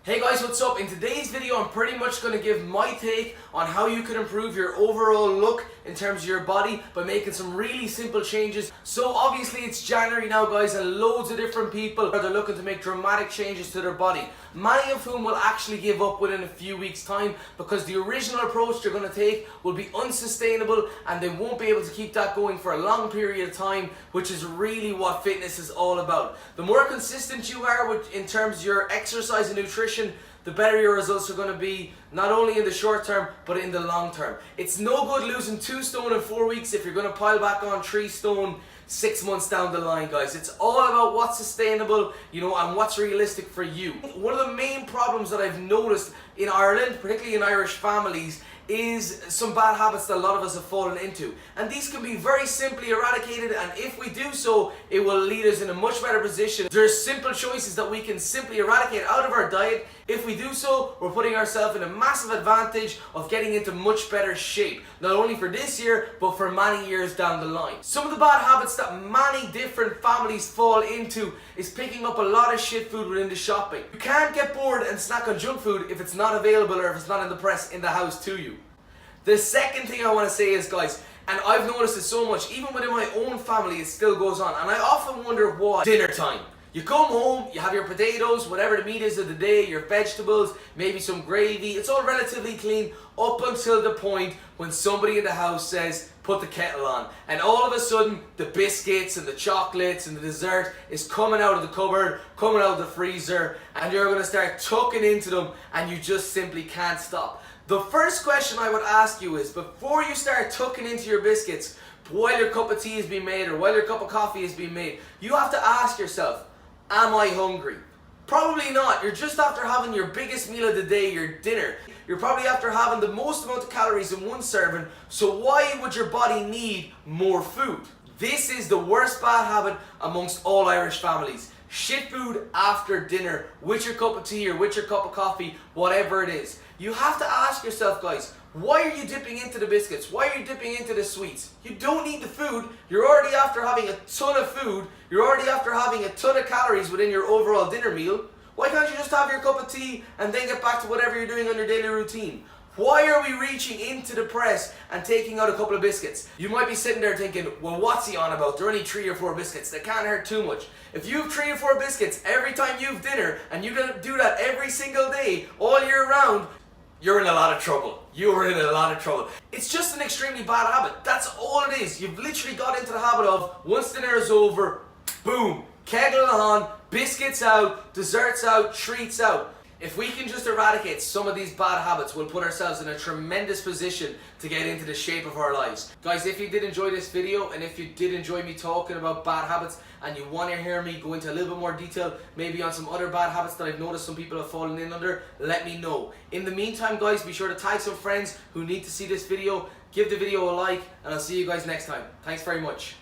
Hey guys, what's up? In today's video I'm pretty much going to give my take on how you can improve your overall look in terms of your body by making some really simple changes. So obviously it's January now guys, and loads of different people are looking to make dramatic changes to their body. Many of whom will actually give up within a few weeks time because the original approach they're going to take will be unsustainable and they won't be able to keep that going for a long period of time, which is really what fitness is all about. The more consistent you are in terms of your exercise and nutrition, the better your results are going to be, not only in the short term but in the long term. It's no good losing 2 stone in 4 weeks if you're going to pile back on 3 stone 6 months down the line, guys. It's all about what's sustainable, and what's realistic for you. One of the main problems that I've noticed in Ireland, particularly in Irish families, is some bad habits that a lot of us have fallen into. And these can be very simply eradicated, and if we do so, it will lead us in a much better position. There's simple choices that we can simply eradicate out of our diet. If we do so, we're putting ourselves in a massive advantage of getting into much better shape, not only for this year, but for many years down the line. Some of the bad habits that many different families fall into is picking up a lot of shit food within the shopping. You can't get bored and snack on junk food if it's not available or if it's not in the press in the house to you. The second thing I want to say is, guys, and I've noticed it so much, even within my own family it still goes on, and I often wonder why. Dinner time. You come home, you have your potatoes, whatever the meat is of the day, your vegetables, maybe some gravy. It's all relatively clean up until the point when somebody in the house says, put the kettle on. And all of a sudden, the biscuits and the chocolates and the dessert is coming out of the cupboard, coming out of the freezer, and you're going to start tucking into them and you just simply can't stop. The first question I would ask you is, before you start tucking into your biscuits, while your cup of tea is being made or while your cup of coffee is being made, you have to ask yourself, am I hungry? Probably not. You're just after having your biggest meal of the day, your dinner. You're probably after having the most amount of calories in one serving, so why would your body need more food? This is the worst bad habit amongst all Irish families. Shit food after dinner, with your cup of tea or with your cup of coffee, whatever it is. You have to ask yourself, guys, why are you dipping into the biscuits? Why are you dipping into the sweets? You don't need the food. You're already after having a ton of food. You're already after having a ton of calories within your overall dinner meal. Why can't you just have your cup of tea and then get back to whatever you're doing on your daily routine? Why are we reaching into the press and taking out a couple of biscuits? You might be sitting there thinking, well, what's he on about? There are only 3 or 4 biscuits. They can't hurt too much. If you have 3 or 4 biscuits every time you have dinner and you do that every single day, all year round, you're in a lot of trouble. You're in a lot of trouble. It's just an extremely bad habit. That's all it is. You've literally got into the habit of, once dinner is over, boom, kettle on, biscuits out, desserts out, treats out. If we can just eradicate some of these bad habits, we'll put ourselves in a tremendous position to get into the shape of our lives. Guys, if you did enjoy this video and if you did enjoy me talking about bad habits and you want to hear me go into a little bit more detail, maybe on some other bad habits that I've noticed some people have fallen in under, let me know. In the meantime, guys, be sure to tag some friends who need to see this video, give the video a like, and I'll see you guys next time. Thanks very much.